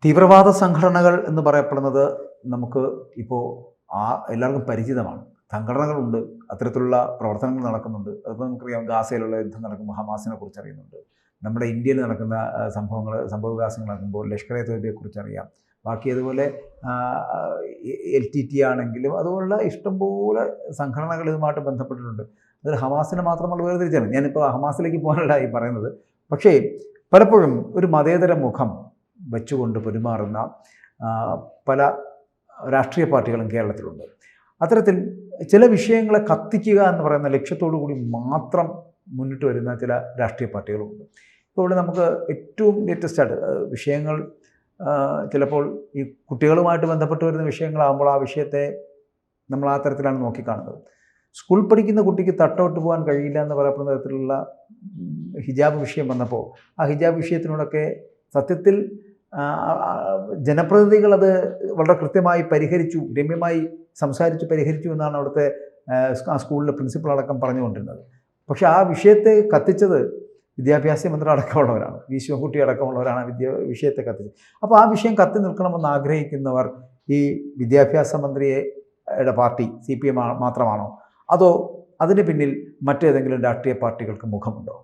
തീവ്രവാദ സംഘടനകൾ എന്ന് പറയപ്പെടുന്നത് നമുക്ക് ഇപ്പോൾ എല്ലാവർക്കും പരിചിതമാണ്. സംഘടനകളുണ്ട്, അത്തരത്തിലുള്ള പ്രവർത്തനങ്ങൾ നടക്കുന്നുണ്ട്. അതിപ്പോൾ നമുക്കറിയാം, ഗാസയിലുള്ള യുദ്ധം നടക്കുമ്പോൾ ഹമാസിനെ കുറിച്ച് അറിയുന്നുണ്ട്. നമ്മുടെ ഇന്ത്യയിൽ നടക്കുന്ന സംഭവവികാസങ്ങൾ നടക്കുമ്പോൾ ലഷ്കർ എ തോയ്ബയെക്കുറിച്ച് അറിയാം. ബാക്കി അതുപോലെ LTT ആണെങ്കിലും അതുപോലുള്ള ഇഷ്ടംപോലെ സംഘടനകൾ ഇതുമായിട്ട് ബന്ധപ്പെട്ടിട്ടുണ്ട്. അതിൽ ഹമാസിനെ മാത്രമുള്ള വേർതിരിച്ചാണ്. ഞാനിപ്പോൾ ഹമാസിലേക്ക് പോകാനല്ല ഈ പറയുന്നത്. പക്ഷേ പലപ്പോഴും ഒരു മതേതര മുഖം വെച്ചുകൊണ്ട് പെരുമാറുന്ന പല രാഷ്ട്രീയ പാർട്ടികളും കേരളത്തിലുണ്ട്. അത്തരത്തിൽ ചില വിഷയങ്ങളെ കത്തിക്കുക എന്ന് പറയുന്ന ലക്ഷ്യത്തോടു കൂടി മാത്രം മുന്നിട്ട് വരുന്ന ചില രാഷ്ട്രീയ പാർട്ടികളുമുണ്ട്. ഇപ്പോൾ ഇവിടെ നമുക്ക് ഏറ്റവും ലേറ്റസ്റ്റായിട്ട് വിഷയങ്ങൾ ചിലപ്പോൾ ഈ കുട്ടികളുമായിട്ട് ബന്ധപ്പെട്ട് വരുന്ന വിഷയങ്ങളാകുമ്പോൾ ആ വിഷയത്തെ നമ്മൾ ആ തരത്തിലാണ് നോക്കിക്കാണുന്നത്. സ്കൂൾ പഠിക്കുന്ന കുട്ടിക്ക് തട്ടോട്ട് പോകാൻ കഴിയില്ല എന്ന് പറയപ്പെടുന്ന തരത്തിലുള്ള ഹിജാബ് വിഷയം വന്നപ്പോൾ ആ ഹിജാബ് വിഷയത്തിനോടൊക്കെ സത്യത്തിൽ ജനപ്രതിനിധികൾ അത് വളരെ കൃത്യമായി പരിഹരിച്ചു, രമ്യമായി സംസാരിച്ച് പരിഹരിച്ചു എന്നാണ് അവിടുത്തെ ആ സ്കൂളിലെ പ്രിൻസിപ്പൾ അടക്കം പറഞ്ഞുകൊണ്ടിരുന്നത്. പക്ഷേ ആ വിഷയത്തെ കത്തിച്ചത് വിദ്യാഭ്യാസ മന്ത്രി അടക്കമുള്ളവരാണ്, വി ശിവൻകുട്ടി അടക്കമുള്ളവരാണ് വിഷയത്തെ കത്തിച്ചത്. അപ്പോൾ ആ വിഷയം കത്തി നിൽക്കണമെന്ന് ആഗ്രഹിക്കുന്നവർ ഈ വിദ്യാഭ്യാസ മന്ത്രിയുടെ പാർട്ടി CPM മാത്രമാണോ, അതോ അതിന് പിന്നിൽ മറ്റേതെങ്കിലും രാഷ്ട്രീയ പാർട്ടികൾക്ക് മുഖമുണ്ടോ?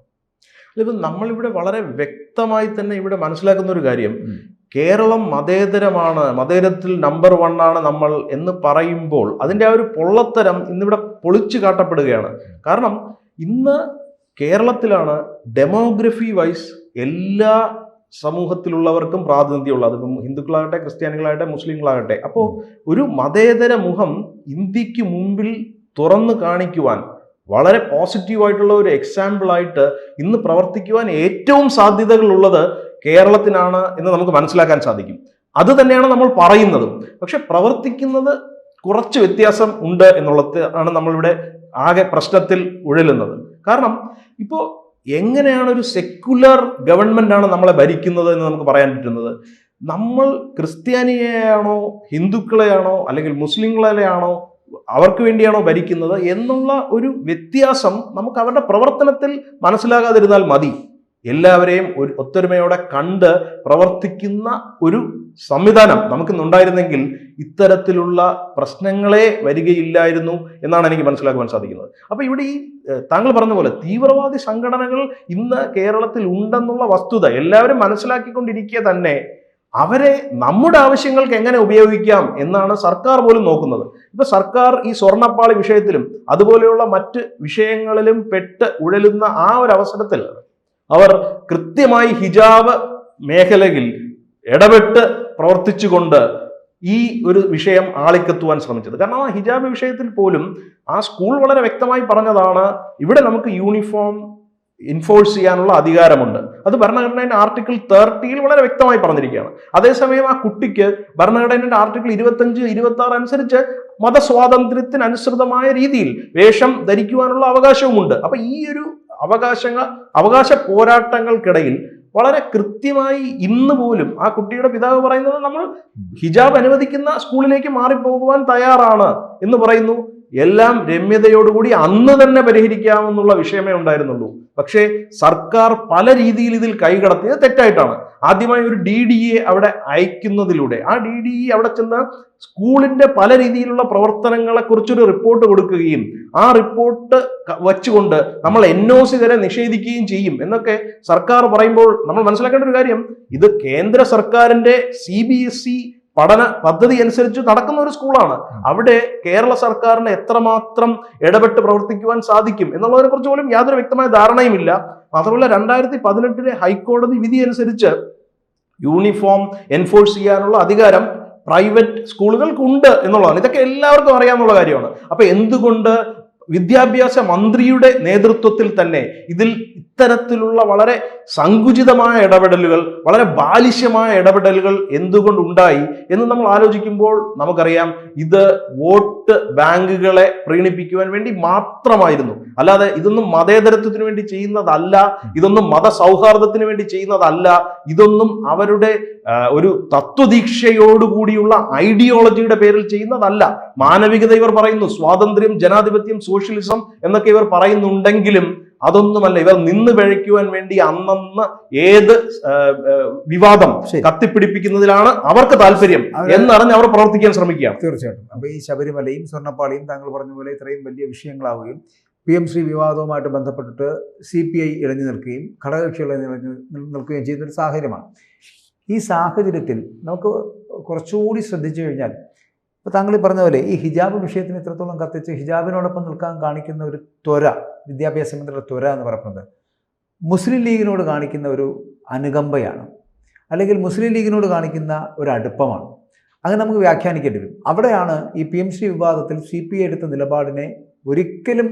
ഇപ്പം നമ്മളിവിടെ വളരെ വ്യക്തമായി തന്നെ ഇവിടെ മനസ്സിലാക്കുന്ന ഒരു കാര്യം, കേരളം മതേതരമാണ്, മതേതരത്തിൽ നമ്പർ 1 ആണ് നമ്മൾ എന്ന് പറയുമ്പോൾ അതിൻ്റെ ആ ഒരു പൊള്ളത്തരം ഇന്നിവിടെ പൊളിച്ചു കാട്ടപ്പെടുകയാണ്. കാരണം ഇന്ന് കേരളത്തിലാണ് ഡെമോഗ്രഫി വൈസ് എല്ലാ സമൂഹത്തിലുള്ളവർക്കും പ്രാതിനിധ്യമുള്ളത്. അതിപ്പം ഹിന്ദുക്കളാകട്ടെ, ക്രിസ്ത്യാനികളാകട്ടെ, മുസ്ലിങ്ങളാകട്ടെ. അപ്പോൾ ഒരു മതേതര മുഖം ഇന്ത്യക്ക് മുമ്പിൽ തുറന്നു കാണിക്കുവാൻ വളരെ പോസിറ്റീവായിട്ടുള്ള ഒരു എക്സാമ്പിളായിട്ട് ഇന്ന് പ്രവർത്തിക്കുവാൻ ഏറ്റവും സാധ്യതകളുള്ളത് കേരളത്തിനാണ് എന്ന് നമുക്ക് മനസ്സിലാക്കാൻ സാധിക്കും. അത് തന്നെയാണ് നമ്മൾ പറയുന്നതും. പക്ഷെ പ്രവർത്തിക്കുന്നത് കുറച്ച് വ്യത്യാസം ഉണ്ട് എന്നുള്ളത് ആണ് നമ്മളിവിടെ ആകെ പ്രശ്നത്തിൽ ഉഴലുന്നത്. കാരണം ഇപ്പോൾ എങ്ങനെയാണ് ഒരു സെക്യുലർ ഗവൺമെൻറ്റാണ് നമ്മളെ ഭരിക്കുന്നത് എന്ന് നമുക്ക് പറയാൻ പറ്റുന്നത്? നമ്മൾ ക്രിസ്ത്യാനിയെയാണോ, ഹിന്ദുക്കളെയാണോ, അല്ലെങ്കിൽ മുസ്ലിങ്ങളെയാണോ, അവർക്ക് വേണ്ടിയാണോ ഭരിക്കുന്നത് എന്നുള്ള ഒരു വ്യത്യാസം നമുക്ക് അവരുടെ പ്രവർത്തനത്തിൽ മനസ്സിലാകാതിരുന്നാൽ മതി. എല്ലാവരെയും ഒരു ഒത്തൊരുമയോടെ കണ്ട് പ്രവർത്തിക്കുന്ന ഒരു സംവിധാനം നമുക്കിന്നുണ്ടായിരുന്നെങ്കിൽ ഇത്തരത്തിലുള്ള പ്രശ്നങ്ങളെ വരികയില്ലായിരുന്നു എന്നാണ് എനിക്ക് മനസ്സിലാക്കുവാൻ സാധിക്കുന്നത്. അപ്പോൾ ഇവിടെ ഈ താങ്കൾ പറഞ്ഞ പോലെ തീവ്രവാദി സംഘടനകൾ ഇന്ന് കേരളത്തിൽ ഉണ്ടെന്നുള്ള വസ്തുത എല്ലാവരും മനസ്സിലാക്കിക്കൊണ്ടിരിക്കുക തന്നെ അവരെ നമ്മുടെ ആവശ്യങ്ങൾക്ക് എങ്ങനെ ഉപയോഗിക്കാം എന്നാണ് സർക്കാർ പോലും നോക്കുന്നത്. ഇപ്പൊ സർക്കാർ ഈ സ്വർണ്ണപ്പാളി വിഷയത്തിലും അതുപോലെയുള്ള മറ്റ് വിഷയങ്ങളിലും പെട്ട് ഉഴലുന്ന ആ ഒരു അവസരത്തിൽ അവർ കൃത്യമായി ഹിജാബ് മേഖലയിൽ ഇടപെട്ട് പ്രവർത്തിച്ചുകൊണ്ട് ഈ ഒരു വിഷയം ആളിക്കത്തുവാൻ ശ്രമിച്ചത്. കാരണം ആ ഹിജാബ് വിഷയത്തിൽ പോലും ആ സ്കൂൾ വളരെ വ്യക്തമായി പറഞ്ഞതാണ്, ഇവിടെ നമുക്ക് യൂണിഫോം എൻഫോഴ്സ് ചെയ്യാനുള്ള അധികാരമുണ്ട്. അത് ഭരണഘടനയുടെ ആർട്ടിക്കിൾ 30 വളരെ വ്യക്തമായി പറഞ്ഞിരിക്കുകയാണ്. അതേസമയം ആ കുട്ടിക്ക് ഭരണഘടനയുടെ ആർട്ടിക്കിൾ 25, 26 അനുസരിച്ച് മതസ്വാതന്ത്ര്യത്തിനനുസൃതമായ രീതിയിൽ വേഷം ധരിക്കുവാനുള്ള അവകാശവുമുണ്ട്. അപ്പൊ ഈ ഒരു അവകാശ പോരാട്ടങ്ങൾക്കിടയിൽ വളരെ കൃത്യമായി ഇന്ന് പോലും ആ കുട്ടിയുടെ പിതാവ് പറയുന്നത് നമ്മൾ ഹിജാബ് അനുവദിക്കുന്ന സ്കൂളിലേക്ക് മാറിപ്പോകുവാൻ തയ്യാറാണ് എന്ന് പറയുന്നു. എല്ലാം രമ്യതയോടുകൂടി അന്ന് തന്നെ പരിഹരിക്കാമെന്നുള്ള വിഷയമേ ഉണ്ടായിരുന്നുള്ളൂ. പക്ഷേ സർക്കാർ പല രീതിയിൽ ഇതിൽ കൈകടത്തിയത് തെറ്റായിട്ടാണ്. ആദ്യമായി ഒരു DDA അവിടെ അയക്കുന്നതിലൂടെ ആ DDE അവിടെ ചെന്ന് സ്കൂളിന്റെ പല രീതിയിലുള്ള പ്രവർത്തനങ്ങളെ കുറിച്ചൊരു റിപ്പോർട്ട് കൊടുക്കുകയും ആ റിപ്പോർട്ട് വച്ചുകൊണ്ട് നമ്മൾ NOC വരെ നിഷേധിക്കുകയും ചെയ്യും എന്നൊക്കെ സർക്കാർ പറയുമ്പോൾ നമ്മൾ മനസ്സിലാക്കേണ്ട ഒരു കാര്യം, ഇത് കേന്ദ്ര സർക്കാരിന്റെ CBSE പഠന പദ്ധതി അനുസരിച്ച് നടക്കുന്ന ഒരു സ്കൂളാണ്. അവിടെ കേരള സർക്കാരിന് എത്രമാത്രം ഇടപെട്ട് പ്രവർത്തിക്കുവാൻ സാധിക്കും എന്നുള്ളതിനെ കുറിച്ച് പോലും യാതൊരു വ്യക്തമായ ധാരണയുമില്ല. മാത്രമല്ല 2018 ഹൈക്കോടതി വിധി അനുസരിച്ച് യൂണിഫോം എൻഫോഴ്സ് ചെയ്യാനുള്ള അധികാരം പ്രൈവറ്റ് സ്കൂളുകൾക്കുണ്ട് എന്നുള്ളതാണ്. ഇതൊക്കെ എല്ലാവർക്കും അറിയാവുന്ന കാര്യമാണ്. അപ്പൊ എന്തുകൊണ്ട് വിദ്യാഭ്യാസ മന്ത്രിയുടെ നേതൃത്വത്തിൽ തന്നെ ഇതിൽ ഇത്തരത്തിലുള്ള വളരെ സങ്കുചിതമായ ഇടപെടലുകൾ, വളരെ ബാലിശ്യമായ ഇടപെടലുകൾ എന്തുകൊണ്ടുണ്ടായി എന്ന് നമ്മൾ ആലോചിക്കുമ്പോൾ നമുക്കറിയാം, ഇത് വോട്ട് ബാങ്കുകളെ പ്രീണിപ്പിക്കുവാൻ വേണ്ടി മാത്രമായിരുന്നു. അല്ലാതെ ഇതൊന്നും മതേതരത്വത്തിന് വേണ്ടി ചെയ്യുന്നതല്ല, ഇതൊന്നും മതസൗഹാർദ്ദത്തിന് വേണ്ടി ചെയ്യുന്നതല്ല, ഇതൊന്നും അവരുടെ ഒരു തത്വദീക്ഷയോടുകൂടിയുള്ള ഐഡിയോളജിയുടെ പേരിൽ ചെയ്യുന്നതല്ല. മാനവികത ഇവർ പറയുന്നു, സ്വാതന്ത്ര്യം, ജനാധിപത്യം, സോഷ്യലിസം എന്നൊക്കെ ഇവർ പറയുന്നുണ്ടെങ്കിലും അതൊന്നുമല്ല. ഇവർ നിന്ന് പിഴയ്ക്കുവാൻ വേണ്ടി അന്നന്ന് ഏത് വിവാദം കത്തിപ്പിടിപ്പിക്കുന്നതിലാണ് അവർക്ക് താല്പര്യം എന്നറിഞ്ഞ് അവർ പ്രവർത്തിക്കാൻ ശ്രമിക്കുകയാണ്. തീർച്ചയായിട്ടും. അപ്പൊ ഈ ശബരിമലയും സ്വർണ്ണപ്പാളിയും താങ്കൾ പറഞ്ഞ പോലെ ഇത്രയും വലിയ വിഷയങ്ങളാവുകയും PMC വിവാദവുമായിട്ട് ബന്ധപ്പെട്ടിട്ട് CPI ഇഴഞ്ഞു നിൽക്കുകയും ഘടകകക്ഷികൾ നിൽക്കുകയും ചെയ്യുന്നൊരു സാഹചര്യമാണ്. ഈ സാഹചര്യത്തിൽ നമുക്ക് കുറച്ചുകൂടി ശ്രദ്ധിച്ചു കഴിഞ്ഞാൽ, ഇപ്പോൾ താങ്കൾ പറഞ്ഞ പോലെ ഈ ഹിജാബ് വിഷയത്തിന് ഇത്രത്തോളം കത്തിച്ച് ഹിജാബിനോടൊപ്പം നിൽക്കാൻ കാണിക്കുന്ന ഒരു ത്വര, വിദ്യാഭ്യാസ മന്ത്രിയുടെ ത്വര എന്ന് പറയുന്നത് മുസ്ലിം ലീഗിനോട് കാണിക്കുന്ന ഒരു അനുകമ്പയാണ്, അല്ലെങ്കിൽ മുസ്ലിം ലീഗിനോട് കാണിക്കുന്ന ഒരു അടുപ്പമാണ്. അങ്ങനെ നമുക്ക് വ്യാഖ്യാനിക്കേണ്ടി വരും. അവിടെയാണ് ഈ PMC വിവാദത്തിൽ CPI എടുത്ത നിലപാടിനെ ഒരിക്കലും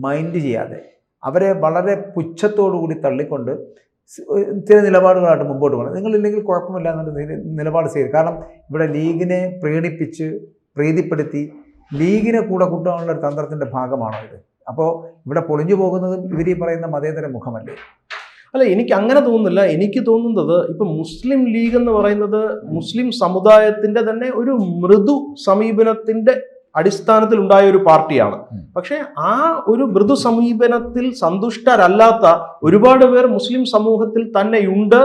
മൈൻഡ് ചെയ്യാതെ അവരെ വളരെ പുച്ഛത്തോടുകൂടി തള്ളിക്കൊണ്ട് ചില നിലപാടുകളായിട്ട് മുമ്പോട്ട് പോകണം. നിങ്ങളില്ലെങ്കിൽ കുഴപ്പമില്ല എന്നൊരു നിലപാട് ചെയ്തു. കാരണം ഇവിടെ ലീഗിനെ പ്രീതിപ്പെടുത്തി ലീഗിനെ കൂടെ കൂട്ടാനുള്ള ഒരു തന്ത്രത്തിൻ്റെ ഭാഗമാണോ ഇത്? അപ്പോൾ ഇവിടെ പൊളിഞ്ഞു പോകുന്നതും ഇവർ ഈ പറയുന്ന മതേതര മുഖമല്ലേ? അല്ല, എനിക്ക് അങ്ങനെ തോന്നുന്നില്ല. എനിക്ക് തോന്നുന്നത് ഇപ്പം മുസ്ലിം ലീഗ് എന്ന് പറയുന്നത് മുസ്ലിം സമുദായത്തിന്റെ തന്നെ ഒരു മൃദു സമീപനത്തിന്റെ അടിസ്ഥാനത്തിൽ ഉണ്ടായ ഒരു പാർട്ടിയാണ്. പക്ഷെ ആ ഒരു മൃദു സമീപനത്തിൽ സന്തുഷ്ടരല്ലാത്ത ഒരുപാട് പേർ മുസ്ലിം സമൂഹത്തിൽ തന്നെയുണ്ട്.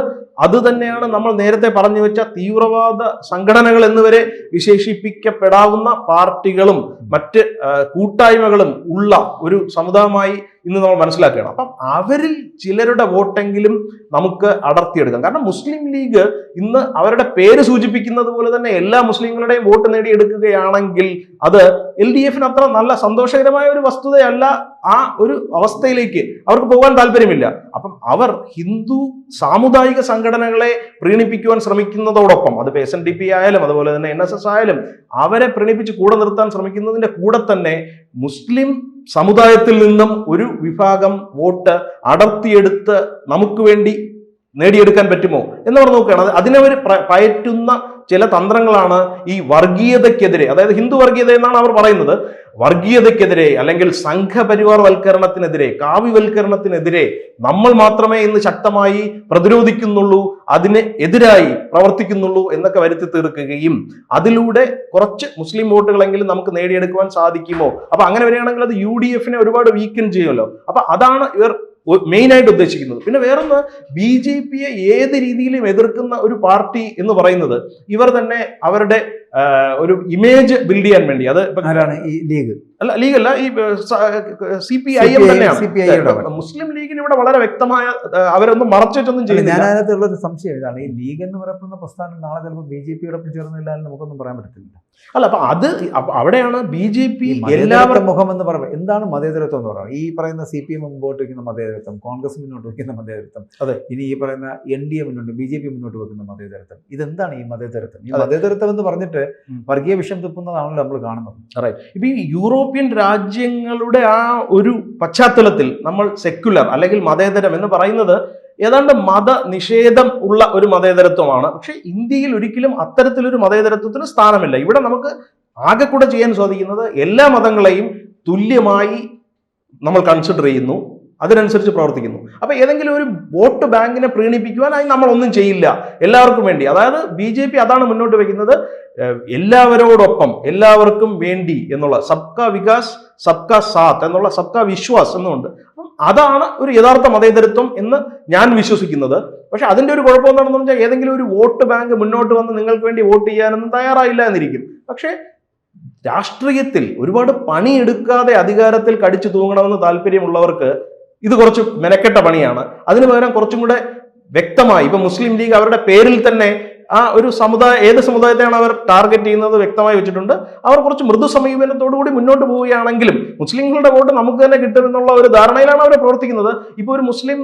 അത് തന്നെയാണ് നമ്മൾ നേരത്തെ പറഞ്ഞു വെച്ച തീവ്രവാദ സംഘടനകൾ എന്നിവരെ വിശേഷിപ്പിക്കപ്പെടാവുന്ന പാർട്ടികളും മറ്റ് കൂട്ടായ്മകളും ഉള്ള ഒരു സമുദായമായി ഇന്ന് നമ്മൾ മനസ്സിലാക്കുകയാണ്. അപ്പം അവരിൽ ചിലരുടെ വോട്ടെങ്കിലും നമുക്ക് അടർത്തിയെടുക്കാം. കാരണം മുസ്ലിം ലീഗ് ഇന്ന് അവരുടെ പേര് സൂചിപ്പിക്കുന്നത് പോലെ തന്നെ എല്ലാ മുസ്ലിങ്ങളുടെയും വോട്ട് നേടിയെടുക്കുകയാണെങ്കിൽ അത് LDFന് അത്ര നല്ല സന്തോഷകരമായ ഒരു വസ്തുതയല്ല. ആ ഒരു അവസ്ഥയിലേക്ക് അവർക്ക് പോകാൻ താല്പര്യമില്ല. അപ്പം അവർ ഹിന്ദു സാമുദായിക സംഘടനകളെ പ്രീണിപ്പിക്കുവാൻ ശ്രമിക്കുന്നതോടൊപ്പം, അത് SNDP ആയാലും അതുപോലെ തന്നെ NSS ആയാലും, അവരെ പ്രീണിപ്പിച്ച് കൂടെ നിർത്താൻ ശ്രമിക്കുന്നതിന്റെ കൂടെ തന്നെ മുസ്ലിം സമുദായത്തിൽ നിന്നും ഒരു വിഭാഗം വോട്ട് അടർത്തിയെടുത്ത് നമുക്ക് വേണ്ടി നേടിയെടുക്കാൻ പറ്റുമോ എന്നവർ നോക്കുകയാണ്. അതിനവർ പയറ്റുന്ന ചില തന്ത്രങ്ങളാണ് ഈ വർഗീയതയ്ക്കെതിരെ, അതായത് ഹിന്ദു വർഗീയത എന്നാണ് അവർ പറയുന്നത്, വർഗീയതയ്ക്കെതിരെ അല്ലെങ്കിൽ സംഘപരിവാർ വൽക്കരണത്തിനെതിരെ, കാവ്യവൽക്കരണത്തിനെതിരെ നമ്മൾ മാത്രമേ ഇന്ന് ശക്തമായി പ്രതിരോധിക്കുന്നുള്ളൂ, അതിന് എതിരായി പ്രവർത്തിക്കുന്നുള്ളൂ എന്നൊക്കെ വരുത്തി തീർക്കുകയും അതിലൂടെ കുറച്ച് മുസ്ലിം വോട്ടുകളെങ്കിലും നമുക്ക് നേടിയെടുക്കുവാൻ സാധിക്കുമോ? അപ്പൊ അങ്ങനെ വരികയാണെങ്കിൽ അത് UDFനെ ഒരുപാട് വീക്കൻ ചെയ്യുമല്ലോ. അപ്പൊ അതാണ് ഇവർ മെയിനായിട്ട് ഉദ്ദേശിക്കുന്നത്. പിന്നെ വേറൊന്ന്, BJPയെ ഏത് രീതിയിലും എതിർക്കുന്ന ഒരു പാർട്ടി എന്ന് പറയുന്നത് ഇവർ തന്നെ അവരുടെ ഒരു ഇമേജ് ബിൽഡ് ചെയ്യാൻ വേണ്ടി, അത് ഈ ലീഗ് അല്ല, ലീഗല്ല, ഈ CPIM തന്നെയാണ്. മുസ്ലിം ലീഗിന് ഇവിടെ വളരെ വ്യക്തമായ, അവരൊന്നും മറച്ചിട്ടൊന്നും ചെയ്യുന്നില്ല. ഞാൻ അതിനകത്തുള്ള ഒരു സംശയം ഇതാണ്, ഈ ലീഗ് എന്ന് പറയുന്ന പ്രസ്ഥാനം നാളെ ചിലപ്പോൾ BJPയോടൊപ്പം ചേർന്നില്ല എന്ന് നമുക്കൊന്നും പറയാൻ പറ്റത്തില്ല. അല്ല, അപ്പൊ അവിടെയാണ് BJP എല്ലാവരും മുഖം എന്ന് പറയുന്നത്. എന്താണ് മതേതരത്വം എന്ന് പറയുന്നത്? ഈ പറയുന്ന CPM മുമ്പോട്ട് വയ്ക്കുന്ന മതേതരത്വം, കോൺഗ്രസ് മുന്നോട്ട് വയ്ക്കുന്ന മതേതരത്വം, അതെ, ഇനി ഈ പറയുന്ന NDA മുന്നോട്ട്, BJP മുന്നോട്ട് വെക്കുന്ന മതേതരത്വം, ഇതെന്താണ് ഈ മതേതരത്വം? ഈ മതേതരത്വം എന്ന് പറഞ്ഞിട്ട് വർഗീയ വിഷം തുപ്പുന്നതാണല്ലോ നമ്മൾ കാണുന്നത്. ഇപ്പൊ ഈ യൂറോപ്യൻ രാജ്യങ്ങളുടെ ആ ഒരു പശ്ചാത്തലത്തിൽ നമ്മൾ സെക്യുലർ അല്ലെങ്കിൽ മതേതരം എന്ന് പറയുന്നത് ഏതാണ്ട് മതനിഷേധം ഉള്ള ഒരു മതേതരത്വമാണ്. പക്ഷെ ഇന്ത്യയിൽ ഒരിക്കലും അത്തരത്തിലൊരു മതേതരത്വത്തിന് സ്ഥാനമില്ല. ഇവിടെ നമുക്ക് ആകെ കൂടെ ചെയ്യാൻ സാധിക്കുന്നത് എല്ലാ മതങ്ങളെയും തുല്യമായി നമ്മൾ കൺസിഡർ ചെയ്യുന്നു, അതിനനുസരിച്ച് പ്രവർത്തിക്കുന്നു. അപ്പൊ ഏതെങ്കിലും ഒരു വോട്ട് ബാങ്കിനെ പ്രീണിപ്പിക്കുവാനായി നമ്മൾ ഒന്നും ചെയ്യില്ല, എല്ലാവർക്കും വേണ്ടി. അതായത് BJP അതാണ് മുന്നോട്ട് വയ്ക്കുന്നത്, എല്ലാവരോടൊപ്പം എല്ലാവർക്കും വേണ്ടി എന്നുള്ള സബ്കാ വികാസ് സബ്കാ സാത്ത് എന്നുള്ള സബ്കാ വിശ്വാസ് എന്നുണ്ട്. അതാണ് ഒരു യഥാർത്ഥ മതേതരത്വം എന്ന് ഞാൻ വിശ്വസിക്കുന്നത്. പക്ഷെ അതിന്റെ ഒരു കുഴപ്പം എന്താണെന്ന് വെച്ചാൽ ഏതെങ്കിലും ഒരു വോട്ട് ബാങ്ക് മുന്നോട്ട് വന്ന് നിങ്ങൾക്ക് വേണ്ടി വോട്ട് ചെയ്യാനൊന്നും തയ്യാറായില്ല എന്നിരിക്കും. പക്ഷെ രാഷ്ട്രീയത്തിൽ ഒരുപാട് പണിയെടുക്കാതെ അധികാരത്തിൽ കടിച്ചു തൂങ്ങണമെന്ന് താല്പര്യമുള്ളവർക്ക് ഇത് കുറച്ച് മെനക്കെട്ട പണിയാണ്. അതിനു പകരം കുറച്ചും കൂടെ വ്യക്തമായി, ഇപ്പൊ മുസ്ലിം ലീഗ് അവരുടെ പേരിൽ തന്നെ ആ ഒരു സമുദായം, ഏത് സമുദായത്തെയാണ് അവർ ടാർഗറ്റ് ചെയ്യുന്നത് വ്യക്തമായി വെച്ചിട്ടുണ്ട്. അവർ കുറച്ച് മൃദു സമീപനത്തോടുകൂടി മുന്നോട്ട് പോവുകയാണെങ്കിലും മുസ്ലിങ്ങളുടെ വോട്ട് നമുക്ക് തന്നെ കിട്ടുമെന്നുള്ള ഒരു ധാരണയിലാണ് അവർ പ്രവർത്തിക്കുന്നത്. ഇപ്പോൾ ഒരു മുസ്ലിം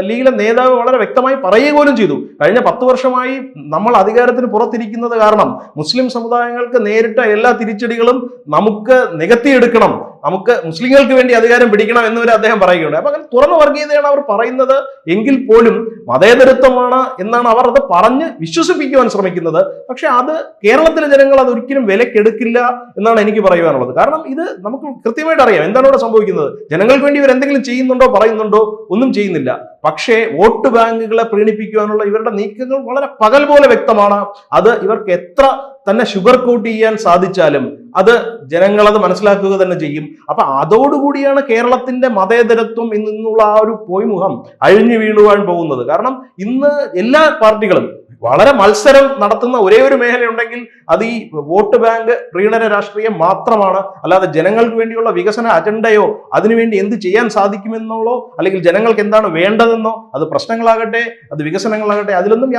ലീഗിലെ നേതാവ് വളരെ വ്യക്തമായി പറയുക പോലും ചെയ്തു, കഴിഞ്ഞ 10 വർഷമായി നമ്മൾ അധികാരത്തിന് പുറത്തിരിക്കുന്നത് കാരണം മുസ്ലിം സമുദായങ്ങൾക്ക് നേരിട്ട എല്ലാ തിരിച്ചടികളും നമുക്ക് നികത്തിയെടുക്കണം, നമുക്ക് മുസ്ലിങ്ങൾക്ക് വേണ്ടി അധികാരം പിടിക്കണം എന്നുവരെ അദ്ദേഹം പറയുകയുണ്ട്. അപ്പൊ അങ്ങനെ തുറന്ന വർഗീയതയാണ് അവർ പറയുന്നത് എങ്കിൽ പോലും മതേതരത്വമാണ് എന്നാണ് അവർ അത് പറഞ്ഞ് വിശ്വസിപ്പിക്കുവാൻ ശ്രമിക്കുന്നത്. പക്ഷെ അത് കേരളത്തിലെ ജനങ്ങൾ അത് ഒരിക്കലും വിലക്കെടുക്കില്ല എന്നാണ് എനിക്ക് പറയുവാനുള്ളത്. കാരണം ഇത് നമുക്ക് കൃത്യമായിട്ട് അറിയാം എന്താണ് ഇവിടെ സംഭവിക്കുന്നത്. ജനങ്ങൾക്ക് വേണ്ടി ഇവർ എന്തെങ്കിലും ചെയ്യുന്നുണ്ടോ, പറയുന്നുണ്ടോ? ഒന്നും ചെയ്യുന്നില്ല. പക്ഷേ വോട്ട് ബാങ്കുകളെ പ്രീണിപ്പിക്കുവാനുള്ള ഇവരുടെ നീക്കങ്ങൾ വളരെ പകൽ പോലെ വ്യക്തമാണ്. അത് ഇവർക്ക് എത്ര തന്നെ ഷുഗർ കോട്ട് ചെയ്യാൻ സാധിച്ചാലും അത് ജനങ്ങളത് മനസ്സിലാക്കുക തന്നെ ചെയ്യും. അപ്പൊ അതോടുകൂടിയാണ് കേരളത്തിന്റെ മതേതരത്വം ഇന്നുള്ള ആ ഒരു പൊയ്മുഖം അഴിഞ്ഞു വീഴുവാൻ പോകുന്നത്. കാരണം ഇന്ന് എല്ലാ പാർട്ടികളും വളരെ മത്സരം നടത്തുന്ന ഒരേ ഒരു മേഖലയുണ്ടെങ്കിൽ അത് ഈ വോട്ട് ബാങ്ക് പ്രീണന രാഷ്ട്രീയം മാത്രമാണ്. അല്ലാതെ ജനങ്ങൾക്ക് വേണ്ടിയുള്ള വികസന അജണ്ടയോ അതിനുവേണ്ടി എന്ത് ചെയ്യാൻ സാധിക്കുമെന്നുള്ളോ അല്ലെങ്കിൽ ജനങ്ങൾക്ക് എന്താണ് വേണ്ടതെന്നോ, അത് പ്രശ്നങ്ങളാകട്ടെ അത് വികസനങ്ങളാകട്ടെ, അതിലൊന്നും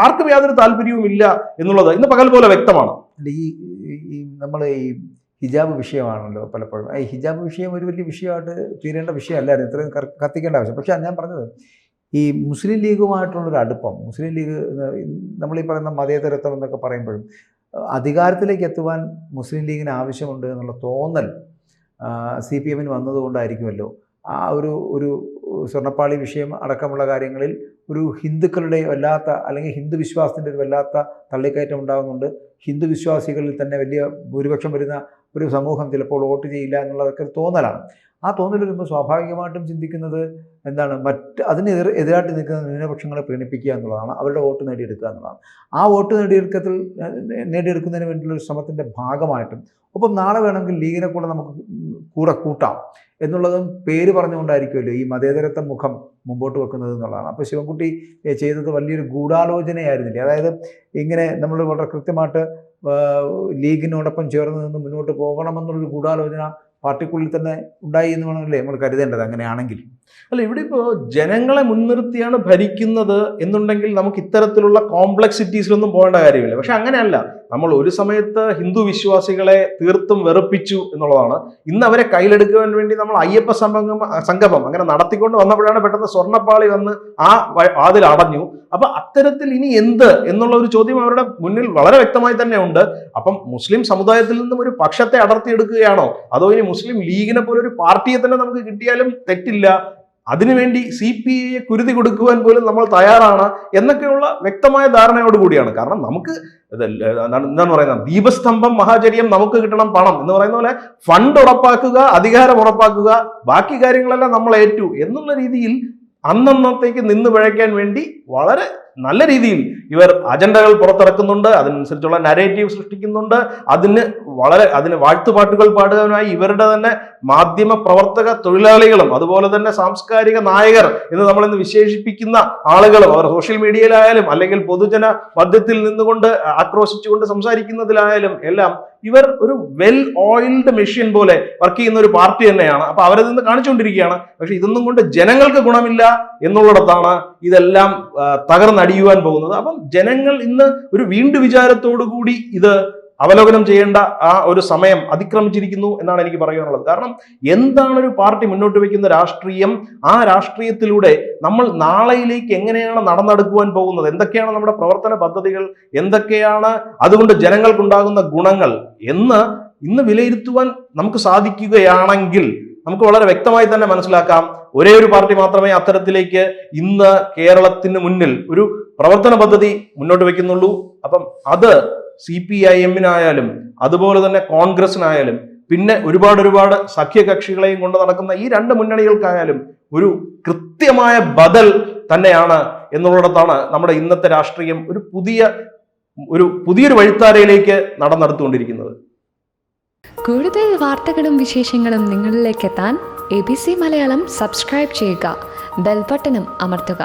ആർക്കും യാതൊരു താല്പര്യവും ഇല്ല എന്നുള്ളത് ഇന്ന് പകൽ പോലെ വ്യക്തമാണ്. ഈ നമ്മൾ ഈ ഹിജാബ് വിഷയമാണല്ലോ പലപ്പോഴും. ഈ ഹിജാബ് വിഷയം ഒരു വലിയ വിഷയമായിട്ട് തീരേണ്ട വിഷയമല്ലായിരുന്നു, ഇത്രയും കത്തിക്കേണ്ട ആവശ്യം. പക്ഷേ ഞാൻ പറഞ്ഞത് ഈ മുസ്ലിം ലീഗുമായിട്ടുള്ളൊരു അടുപ്പം, മുസ്ലിം ലീഗ് നമ്മളീ പറയുന്ന മതേതരത്വം എന്നൊക്കെ പറയുമ്പോഴും അധികാരത്തിലേക്ക് എത്തുവാൻ മുസ്ലിം ലീഗിന് ആവശ്യമുണ്ട് എന്നുള്ള തോന്നൽ CPM-ന് വന്നതുകൊണ്ടായിരിക്കുമല്ലോ ആ ഒരു സ്വർണ്ണപ്പാളി വിഷയം അടക്കമുള്ള കാര്യങ്ങളിൽ ഒരു ഹിന്ദുക്കളുടെ വല്ലാത്ത അല്ലെങ്കിൽ ഹിന്ദു വിശ്വാസത്തിൻ്റെ ഒരു വല്ലാത്ത തള്ളിക്കയറ്റം ഉണ്ടാകുന്നുണ്ട്. ഹിന്ദു വിശ്വാസികളിൽ തന്നെ വലിയ ഭൂരിപക്ഷം വരുന്ന ഒരു സമൂഹം ചിലപ്പോൾ വോട്ട് ചെയ്യില്ല എന്നുള്ളതൊക്കെ ഒരു തോന്നലാണ്. ആ തോന്നൽ വരുമ്പോൾ സ്വാഭാവികമായിട്ടും ചിന്തിക്കുന്നത് എന്താണ്, എതിരായിട്ട് നിൽക്കുന്ന ന്യൂനപക്ഷങ്ങളെ പ്രീണിപ്പിക്കുക എന്നുള്ളതാണ്, അവരുടെ വോട്ട് നേടിയെടുക്കുക എന്നുള്ളതാണ്. ആ വോട്ട് നേടിയെടുക്കുന്നതിന് വേണ്ടിയുള്ള ഒരു ശ്രമത്തിൻ്റെ ഭാഗമായിട്ടും ഒപ്പം നാളെ വേണമെങ്കിൽ ലീഗിനെ കൂടെ നമുക്ക് കൂട്ടാം എന്നുള്ളതും പേര് പറഞ്ഞുകൊണ്ടായിരിക്കുമല്ലോ ഈ മതേതരത്വ മുഖം മുമ്പോട്ട് വെക്കുന്നത് എന്നുള്ളതാണ്. അപ്പോൾ ശിവൻകുട്ടി ചെയ്തത് വലിയൊരു ഗൂഢാലോചനയായിരുന്നില്ലേ? അതായത് ഇങ്ങനെ നമ്മൾ വളരെ കൃത്യമായിട്ട് ലീഗിനോടൊപ്പം ചേർന്ന് നിന്ന് മുന്നോട്ട് പോകണമെന്നുള്ളൊരു ഗൂഢാലോചന പാർട്ടിക്കുള്ളിൽ തന്നെ ഉണ്ടായി എന്ന് വേണമല്ലേ നമ്മൾ കരുതേണ്ടത് അങ്ങനെയാണെങ്കിൽ? അല്ല, ഇവിടെ ഇപ്പോൾ ജനങ്ങളെ മുൻനിർത്തിയാണ് ഭരിക്കുന്നത് എന്നുണ്ടെങ്കിൽ നമുക്ക് ഇത്തരത്തിലുള്ള കോംപ്ലക്സിറ്റീസിലൊന്നും പോകേണ്ട കാര്യമില്ല. പക്ഷെ അങ്ങനെയല്ല. നമ്മൾ ഒരു സമയത്ത് ഹിന്ദു വിശ്വാസികളെ തീർത്തും വെറുപ്പിച്ചു എന്നുള്ളതാണ്. ഇന്ന് അവരെ കയ്യിലെടുക്കുവാൻ വേണ്ടി നമ്മൾ അയ്യപ്പ സംഗമം അങ്ങനെ നടത്തിക്കൊണ്ട് വന്നപ്പോഴാണ് പെട്ടെന്ന് സ്വർണ്ണപ്പാളി വന്ന് ആ വാതിൽ അടഞ്ഞു. അപ്പൊ അത്തരത്തിൽ ഇനി എന്ത് എന്നുള്ള ഒരു ചോദ്യം അവരുടെ മുന്നിൽ വളരെ വ്യക്തമായി തന്നെ ഉണ്ട്. അപ്പം മുസ്ലിം സമുദായത്തിൽ നിന്നും ഒരു പക്ഷത്തെ അടർത്തിയെടുക്കുകയാണോ, അതോ ഇനി മുസ്ലിം ലീഗിനെ പോലെ ഒരു പാർട്ടിയെ തന്നെ നമുക്ക് കിട്ടിയാലും തെറ്റില്ല, അതിനുവേണ്ടി CPI കുരുതി കൊടുക്കുവാൻ പോലും നമ്മൾ തയ്യാറാണ് എന്നൊക്കെയുള്ള വ്യക്തമായ ധാരണയോടുകൂടിയാണ്. കാരണം നമുക്ക് എന്താണ് പറയുന്നത്, ദീപസ്തംഭം മഹാചര്യം, നമുക്ക് കിട്ടണം പണം എന്ന് പറയുന്ന പോലെ ഫണ്ട് ഉറപ്പാക്കുക, അധികാരം ഉറപ്പാക്കുക, ബാക്കി കാര്യങ്ങളെല്ലാം നമ്മൾ ഏറ്റു എന്നുള്ള രീതിയിൽ അന്നത്തേക്ക് നിന്ന് പിഴയ്ക്കാൻ വേണ്ടി വളരെ നല്ല രീതിയിൽ ഇവർ അജണ്ടകൾ പുറത്തിറക്കുന്നുണ്ട്, അതിനനുസരിച്ചുള്ള നരേറ്റീവ് സൃഷ്ടിക്കുന്നുണ്ട്. അതിന് വാഴ്ത്തുപാട്ടുകൾ പാടുവാനായി ഇവരുടെ തന്നെ മാധ്യമ പ്രവർത്തക തൊഴിലാളികളും അതുപോലെ തന്നെ സാംസ്കാരിക നായകർ എന്ന് നമ്മളിന്ന് വിശേഷിപ്പിക്കുന്ന ആളുകളും അവർ സോഷ്യൽ മീഡിയയിലായാലും അല്ലെങ്കിൽ പൊതുജന മധ്യത്തിൽ നിന്നുകൊണ്ട് ആക്രോശിച്ചുകൊണ്ട് സംസാരിക്കുന്നതിലായാലും എല്ലാം ഇവർ ഒരു വെൽ ഓയിൽഡ് മെഷീൻ പോലെ വർക്ക് ചെയ്യുന്ന ഒരു പാർട്ടി തന്നെയാണ്. അപ്പൊ അവരത് നിന്ന് കാണിച്ചുകൊണ്ടിരിക്കുകയാണ്. പക്ഷെ ഇതൊന്നും കൊണ്ട് ജനങ്ങൾക്ക് ഗുണമില്ല എന്നുള്ളിടത്താണ് ഇതെല്ലാം തകർന്നടിയുവാൻ പോകുന്നത്. അപ്പം ജനങ്ങൾ ഇന്ന് ഒരു വീണ്ടും വിചാരത്തോടുകൂടി ഇത് അവലോകനം ചെയ്യേണ്ട ആ ഒരു സമയം അതിക്രമിച്ചിരിക്കുന്നു എന്നാണ് എനിക്ക് പറയാനുള്ളത്. കാരണം എന്താണ് ഒരു പാർട്ടി മുന്നോട്ട് വയ്ക്കുന്ന രാഷ്ട്രീയം, ആ രാഷ്ട്രീയത്തിലൂടെ നമ്മൾ നാളെയിലേക്ക് എങ്ങനെയാണ് നടന്നെടുക്കുവാൻ പോകുന്നത്, എന്തൊക്കെയാണ് നമ്മുടെ പ്രവർത്തന പദ്ധതികൾ, എന്തൊക്കെയാണ് അതുകൊണ്ട് ജനങ്ങൾക്കുണ്ടാകുന്ന ഗുണങ്ങൾ എന്ന് ഇന്ന് വിലയിരുത്തുവാൻ നമുക്ക് സാധിക്കുകയാണെങ്കിൽ നമുക്ക് വളരെ വ്യക്തമായി തന്നെ മനസ്സിലാക്കാം, ഒരേ ഒരു പാർട്ടി മാത്രമേ അത്തരത്തിലേക്ക് ഇന്ന് കേരളത്തിന് മുന്നിൽ ഒരു പ്രവർത്തന പദ്ധതി മുന്നോട്ട് വയ്ക്കുന്നുള്ളൂ. അപ്പം അത് CPIM-നായാലും അതുപോലെ തന്നെ കോൺഗ്രസിനായാലും പിന്നെ ഒരുപാട് സഖ്യകക്ഷികളെയും കൊണ്ട് നടക്കുന്ന ഈ രണ്ട് മുന്നണികൾക്കായാലും ഒരു കൃത്യമായ ബദൽ തന്നെയാണ് എന്നുള്ളിടത്താണ് നമ്മുടെ ഇന്നത്തെ രാഷ്ട്രീയം ഒരു പുതിയൊരു വഴിത്താരയിലേക്ക് നടന്നെടുത്തുകൊണ്ടിരിക്കുന്നത്. കൂടുതൽ വാർത്തകളും വിശേഷങ്ങളും നിങ്ങളിലേക്ക് എത്താൻ ABC മലയാളം സബ്സ്ക്രൈബ് ചെയ്യുക, ബെൽ ബട്ടണും അമർത്തുക.